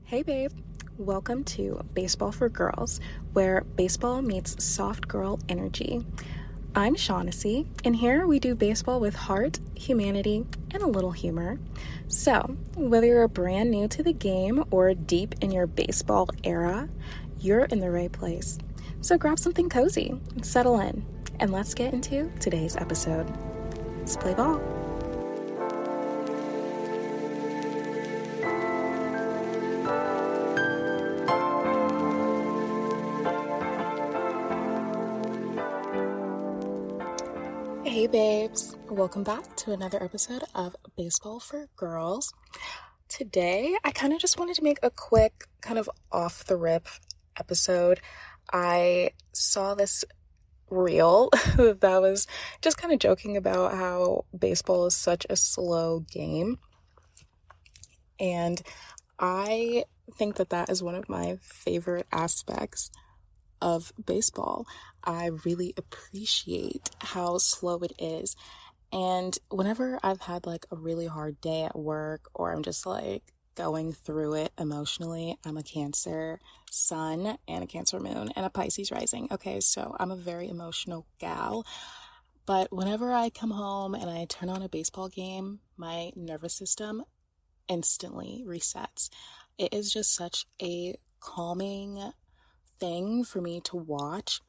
Hey babe, welcome to Baseball for Girls, where baseball meets soft girl energy. I'm Shaughnessy, and here we do baseball with heart, humanity, and a little humor. So, whether you're brand new to the game or deep in your baseball era, you're in the right place. So grab something cozy, settle in, and let's get into today's episode. Let's play ball. Hey babes, welcome back to another episode of Baseball for Girls. Today, I kind of just wanted to make a quick, kind of off the rip episode. I saw this reel that was just kind of joking about how baseball is such a slow game. And I think that is one of my favorite aspects of baseball. I really appreciate how slow it is. And whenever I've had like a really hard day at work, or I'm just like going through it emotionally, I'm a Cancer sun and a Cancer moon and a Pisces rising. Okay, so I'm a very emotional gal. But whenever I come home and I turn on a baseball game, my nervous system instantly resets. It is just such a calming thing for me to watch,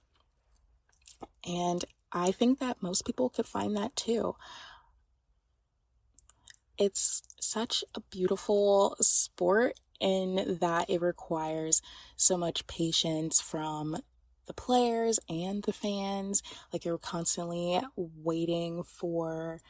and I think that most people could find that too. It's such a beautiful sport in that it requires so much patience from the players and the fans. Like, you're constantly waiting for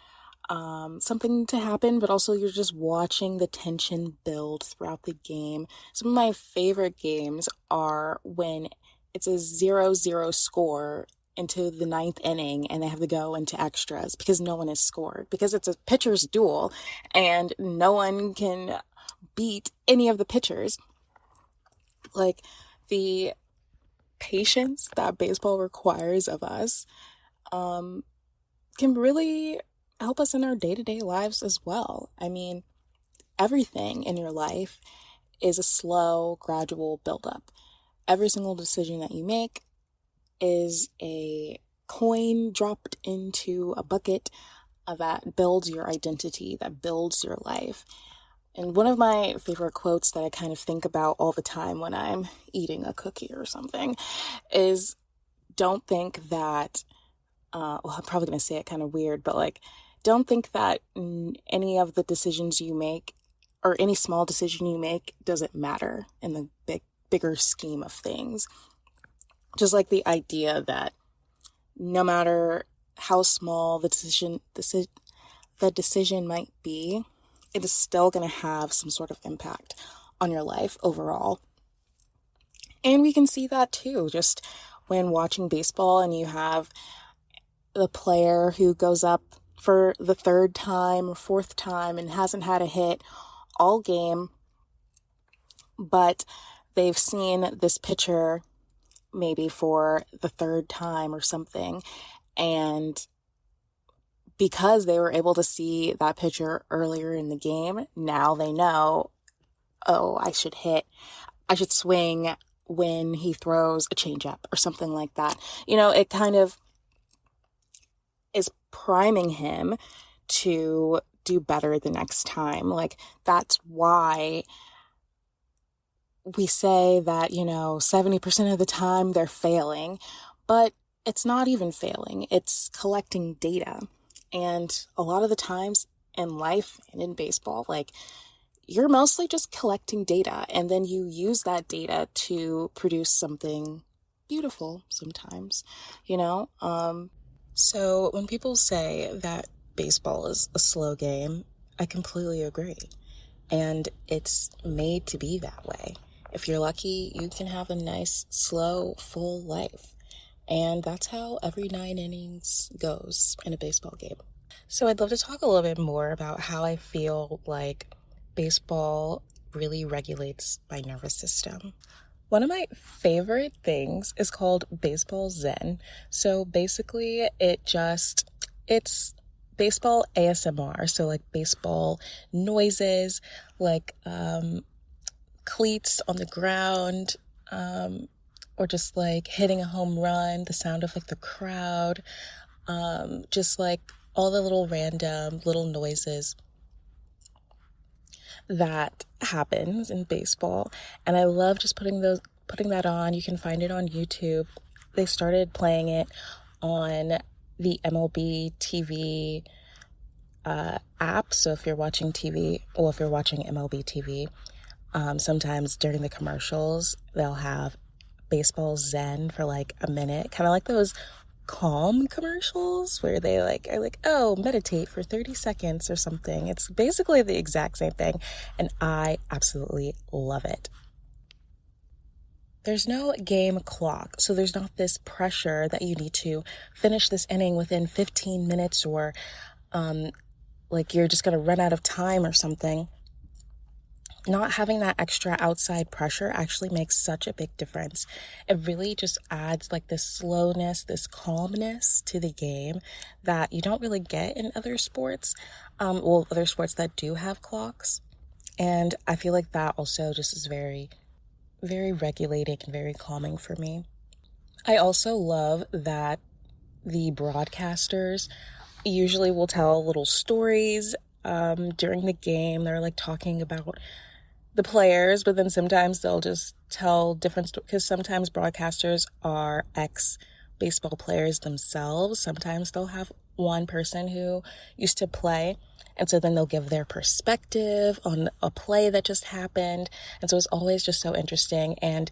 something to happen, but also you're just watching the tension build throughout the game. Some of my favorite games are when it's a 0-0 score into the ninth inning and they have to go into extras because no one has scored, because it's a pitcher's duel and no one can beat any of the pitchers. Like, the patience that baseball requires of us can really help us in our day-to-day lives as well. I mean, everything in your life is a slow, gradual buildup. Every single decision that you make is a coin dropped into a bucket that builds your identity, that builds your life. And one of my favorite quotes that I kind of think about all the time when I'm eating a cookie or something is, don't think that, I'm probably going to say it kind of weird, but like, don't think that any of the decisions you make or any small decision you make doesn't matter in the bigger scheme of things. Just like the idea that no matter how small the decision might be, it is still going to have some sort of impact on your life overall. And we can see that too, just when watching baseball and you have the player who goes up for the third time or fourth time and hasn't had a hit all game, but they've seen this pitcher maybe for the third time or something, and because they were able to see that pitcher earlier in the game, now they know, oh, I should swing when he throws a changeup or something like that. You know, it kind of is priming him to do better the next time. Like, that's why we say that, 70% of the time they're failing, but it's not even failing. It's collecting data. And a lot of the times in life and in baseball, like, you're mostly just collecting data, and then you use that data to produce something beautiful sometimes, So when people say that baseball is a slow game, I completely agree. And it's made to be that way. If you're lucky, you can have a nice, slow, full life. And that's how every 9 innings goes in a baseball game. So I'd love to talk a little bit more about how I feel like baseball really regulates my nervous system. One of my favorite things is called Baseball Zen. So basically it's baseball ASMR. So like baseball noises, like cleats on the ground, or just like hitting a home run, the sound of like the crowd, just like all the little random little noises that happens in baseball. And I love just putting that on. You can find it on YouTube. They started playing it on the MLB TV app. So if you're watching TV, or if you're watching MLB TV, sometimes during the commercials, they'll have Baseball Zen for like a minute, kind of like those calm commercials where they are like, oh, meditate for 30 seconds or something. It's basically the exact same thing, and I absolutely love it. There's no game clock, so there's not this pressure that you need to finish this inning within 15 minutes, or like you're just going to run out of time or something. Not having that extra outside pressure actually makes such a big difference. It really just adds like this slowness, this calmness to the game that you don't really get in other sports. Other sports that do have clocks. And I feel like that also just is very, very regulating and very calming for me. I also love that the broadcasters usually will tell little stories during the game. They're like talking about the players, but then sometimes they'll just tell different stories, because sometimes broadcasters are ex-baseball players themselves. Sometimes they'll have one person who used to play, and so then they'll give their perspective on a play that just happened. And so it's always just so interesting. And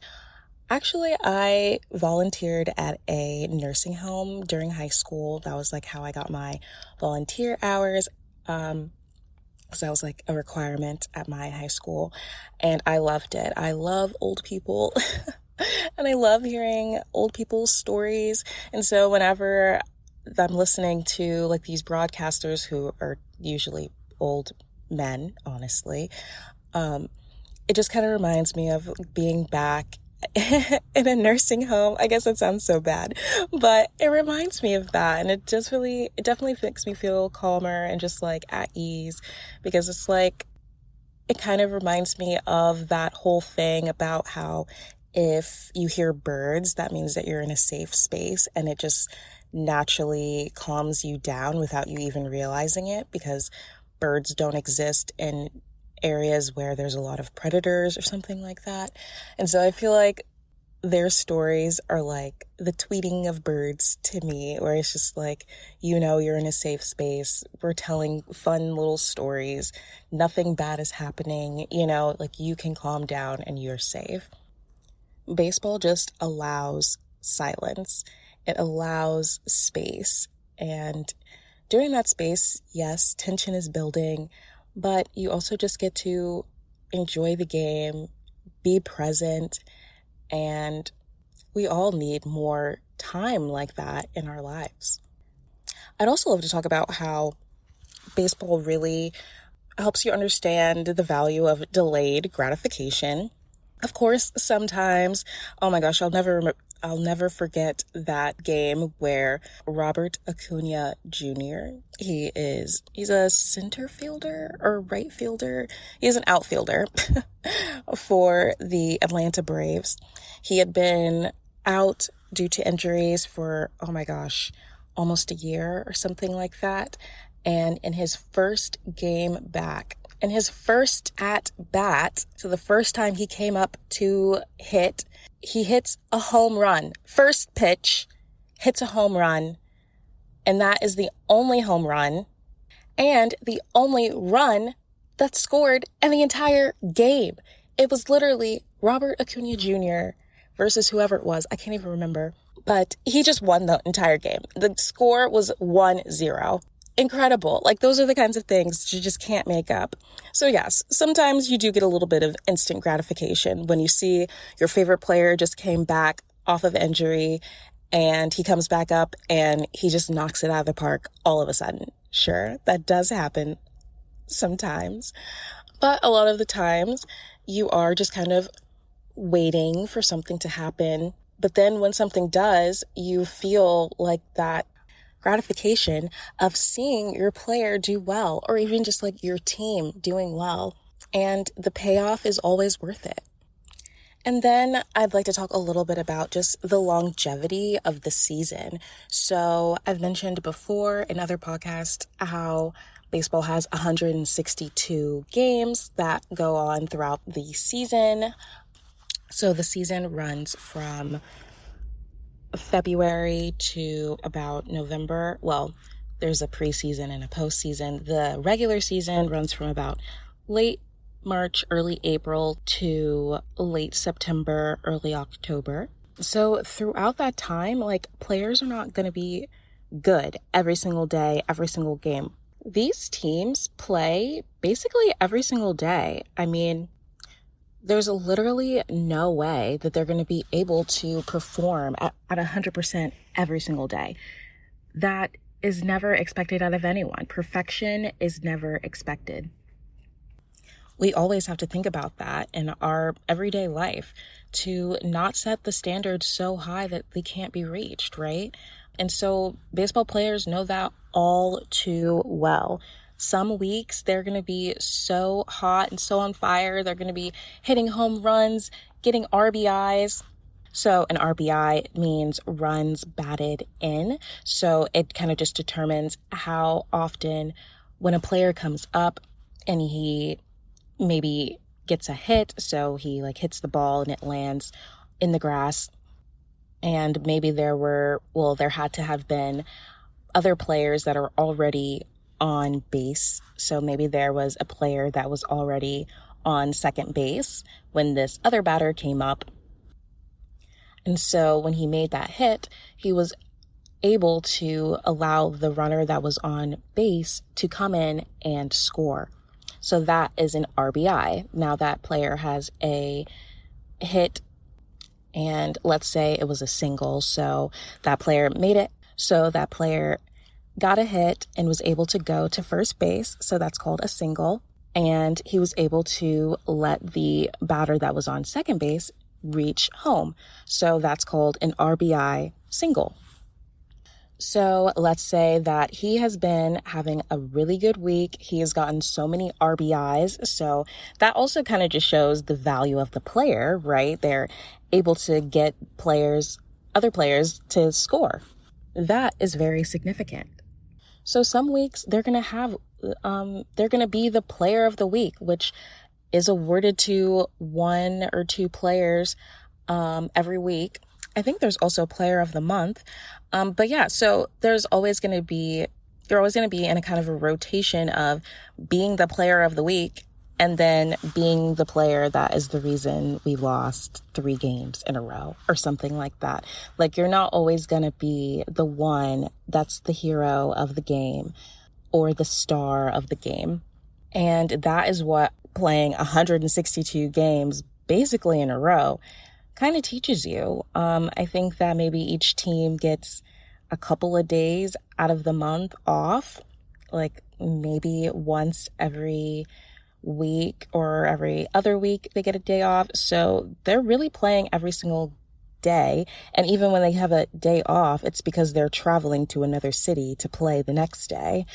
actually, I volunteered at a nursing home during high school. That was like how I got my volunteer hours. So that was like a requirement at my high school, and I loved it. I love old people and I love hearing old people's stories. And so whenever I'm listening to like these broadcasters who are usually old men, honestly, it just kind of reminds me of being back in a nursing home. I guess that sounds so bad, but it reminds me of that. And it definitely makes me feel calmer and just like at ease, because it's like, it kind of reminds me of that whole thing about how if you hear birds, that means that you're in a safe space, and it just naturally calms you down without you even realizing it, because birds don't exist in areas where there's a lot of predators or something like that. And so I feel like their stories are like the tweeting of birds to me, where it's just like, you're in a safe space. We're telling fun little stories. Nothing bad is happening. Like you can calm down and you're safe. Baseball just allows silence. It allows space. And during that space, yes, tension is building, but you also just get to enjoy the game, be present, and we all need more time like that in our lives. I'd also love to talk about how baseball really helps you understand the value of delayed gratification. Of course, sometimes, oh my gosh, I'll never forget that game where Robert Acuna Jr., he's a center fielder or right fielder. He's an outfielder for the Atlanta Braves. He had been out due to injuries for, oh my gosh, almost a year or something like that. And in his first game back, in his first at bat, so the first time he came up to hit, he hits a home run. First pitch, hits a home run, and that is the only home run and the only run that's scored in the entire game. It was literally Robert Acuna Jr. versus whoever it was. I can't even remember, but he just won the entire game. The score was 1-0. Incredible. Like, those are the kinds of things you just can't make up. So yes, sometimes you do get a little bit of instant gratification when you see your favorite player just came back off of injury and he comes back up and he just knocks it out of the park all of a sudden. Sure, that does happen sometimes, but a lot of the times you are just kind of waiting for something to happen. But then when something does, you feel like that gratification of seeing your player do well, or even just like your team doing well. And the payoff is always worth it. And then I'd like to talk a little bit about just the longevity of the season. So I've mentioned before in other podcasts how baseball has 162 games that go on throughout the season. So the season runs from February to about November. Well, there's a preseason and a postseason. The regular season runs from about late March, early April to late September, early October. So throughout that time, like, players are not going to be good every single day, every single game. These teams play basically every single day. I mean, there's literally no way that they're going to be able to perform at 100% every single day. That is never expected out of anyone. Perfection is never expected. We always have to think about that in our everyday life, to not set the standards so high that they can't be reached, right? And so baseball players know that all too well. Some weeks they're going to be so hot and so on fire. They're going to be hitting home runs, getting RBIs. So an RBI means runs batted in. So it kind of just determines how often, when a player comes up and he maybe gets a hit, so he like hits the ball and it lands in the grass, and maybe there had to have been other players that are already on base. So maybe there was a player that was already on second base when this other batter came up. And so when he made that hit, he was able to allow the runner that was on base to come in and score. So that is an RBI. Now that player has a hit, and let's say it was a single. So that player made it. So that player got a hit and was able to go to first base. So that's called a single. And he was able to let the batter that was on second base reach home. So that's called an RBI single. So let's say that he has been having a really good week. He has gotten so many RBIs. So that also kind of just shows the value of the player, right? They're able to get other players to score. That is very significant. So some weeks they're going to be the player of the week, which is awarded to one or two players every week. I think there's also a player of the month. But yeah, so you're always going to be in a kind of a rotation of being the player of the week and then being the player that is the reason we lost 3 games in a row or something like that. Like, you're not always going to be the one that's the hero of the game or the star of the game. And that is what playing 162 games basically in a row kind of teaches you. I think that maybe each team gets a couple of days out of the month off, like maybe once every week or every other week they get a day off. So they're really playing every single day. And even when they have a day off, it's because they're traveling to another city to play the next day.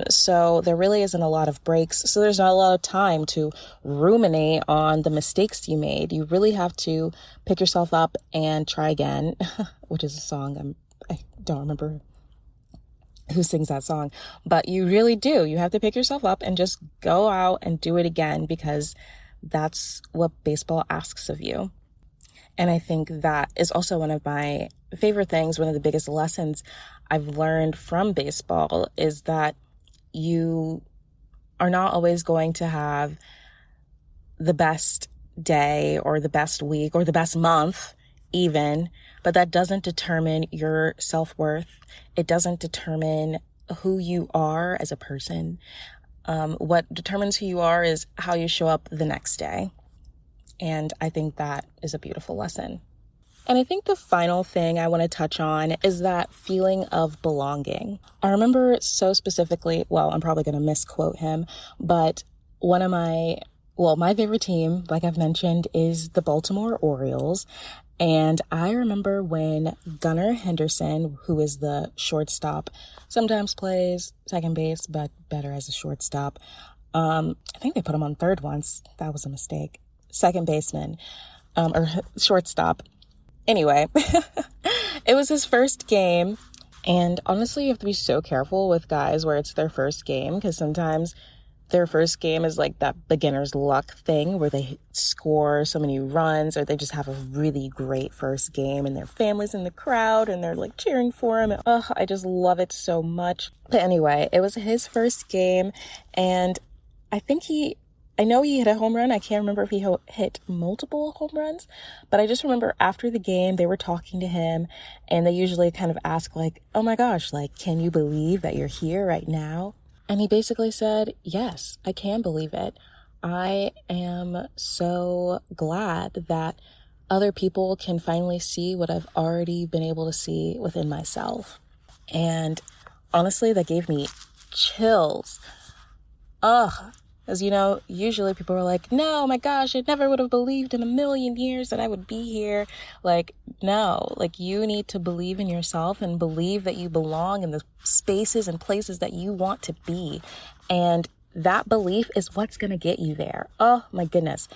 So there really isn't a lot of breaks. So there's not a lot of time to ruminate on the mistakes you made. You really have to pick yourself up and try again, which is a song. I don't remember who sings that song, but you really do. You have to pick yourself up and just go out and do it again, because that's what baseball asks of you. And I think that is also one of my favorite things. One of the biggest lessons I've learned from baseball is that you are not always going to have the best day or the best week or the best month even, but that doesn't determine your self-worth. It doesn't determine who you are as a person. What determines who you are is how you show up the next day. And I think that is a beautiful lesson. And I think the final thing I want to touch on is that feeling of belonging. I remember so specifically, I'm probably going to misquote him, but my favorite team, like I've mentioned, is the Baltimore Orioles. And I remember when Gunnar Henderson, who is the shortstop, sometimes plays second base, but better as a shortstop. I think they put him on third once. That was a mistake. Second baseman. or shortstop. Anyway, it was his first game. And honestly, you have to be so careful with guys where it's their first game, because sometimes their first game is like that beginner's luck thing where they score so many runs, or they just have a really great first game and their family's in the crowd and they're like cheering for him. And, I just love it so much. But anyway, it was his first game, and I know he hit a home run. I can't remember if he hit multiple home runs, but I just remember after the game, they were talking to him, and they usually kind of ask like, oh my gosh, like, can you believe that you're here right now? And he basically said, yes, I can believe it. I am so glad that other people can finally see what I've already been able to see within myself. And honestly, that gave me chills. As you know, usually people are like, no, my gosh, I never would have believed in a million years that I would be here. Like, no, like, you need to believe in yourself and believe that you belong in the spaces and places that you want to be. And that belief is what's going to get you there. Oh my goodness.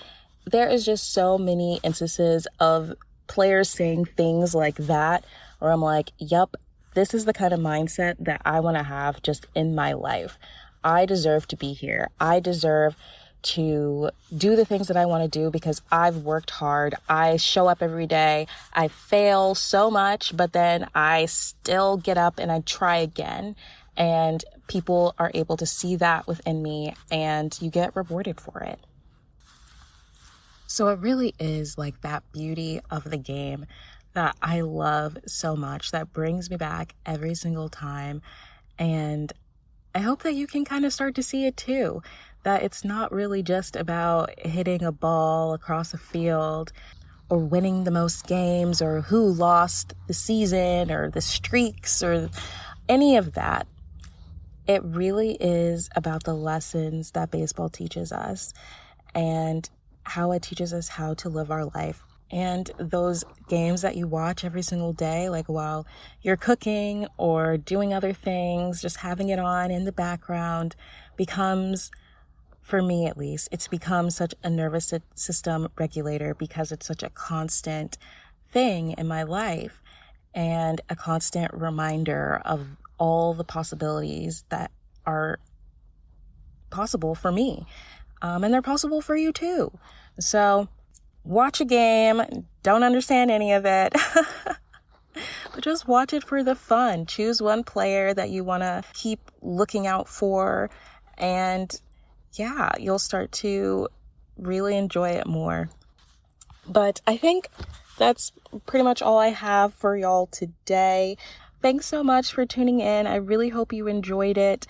There is just so many instances of players saying things like that where I'm like, yep, this is the kind of mindset that I want to have just in my life. I deserve to be here. I deserve to do the things that I want to do because I've worked hard. I show up every day. I fail so much, but then I still get up and I try again. And people are able to see that within me, and you get rewarded for it. So it really is like that beauty of the game that I love so much, that brings me back every single time. And I hope that you can kind of start to see it too, that it's not really just about hitting a ball across a field or winning the most games or who lost the season or the streaks or any of that. It really is about the lessons that baseball teaches us and how it teaches us how to live our life. And those games that you watch every single day, like while you're cooking or doing other things, just having it on in the background becomes, for me at least, it's become such a nervous system regulator because it's such a constant thing in my life and a constant reminder of all the possibilities that are possible for me. And they're possible for you too. So watch a game, don't understand any of it, but just watch it for the fun. Choose one player that you want to keep looking out for, and yeah, you'll start to really enjoy it more. But I think that's pretty much all I have for y'all today. Thanks so much for tuning in. I really hope you enjoyed it.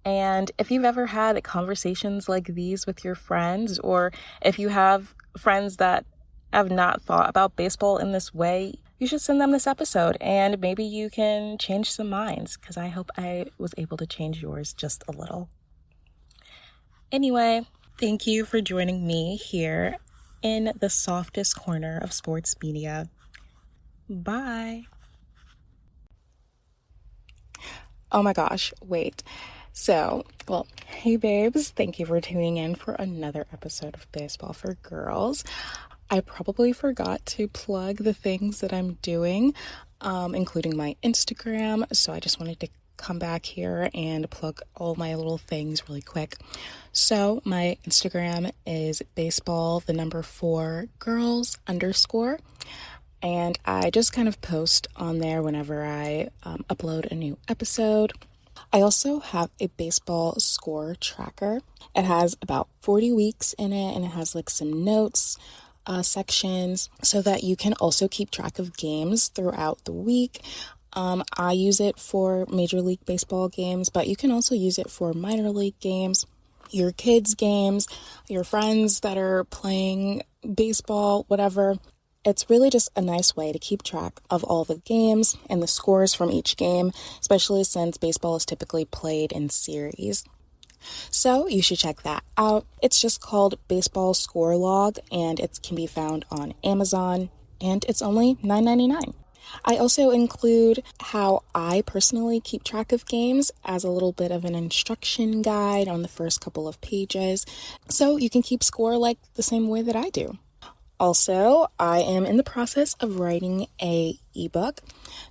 And if you've ever had conversations like these with your friends, or if you have friends that have not thought about baseball in this way, you should send them this episode and maybe you can change some minds, because I hope I was able to change yours just a little. Anyway, thank you for joining me here in the softest corner of sports media. Bye. Oh my gosh, wait. Hey babes, thank you for tuning in for another episode of Baseball for Girls. I probably forgot to plug the things that I'm doing, including my Instagram, so I just wanted to come back here and plug all my little things really quick. So my Instagram is baseball4girls_, and I just kind of post on there whenever I upload a new episode. I also have a baseball score tracker. It has about 40 weeks in it, and it has like some notes sections so that you can also keep track of games throughout the week. I use it for Major League Baseball games, but you can also use it for minor league games, your kids' games, your friends that are playing baseball, whatever. It's really just a nice way to keep track of all the games and the scores from each game, especially since baseball is typically played in series. So you should check that out. It's just called Baseball Score Log, and it can be found on Amazon, and it's only $9.99. I also include how I personally keep track of games as a little bit of an instruction guide on the first couple of pages, so you can keep score like the same way that I do. Also, I am in the process of writing a ebook.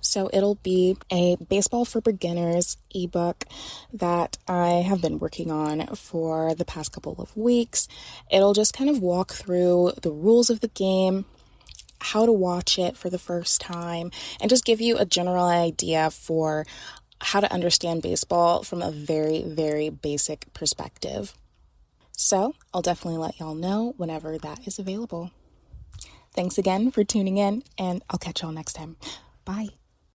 So it'll be a baseball for beginners ebook that I have been working on for the past couple of weeks. It'll just kind of walk through the rules of the game, how to watch it for the first time, and just give you a general idea for how to understand baseball from a very, very basic perspective. So I'll definitely let y'all know whenever that is available. Thanks again for tuning in, and I'll catch y'all next time. Bye.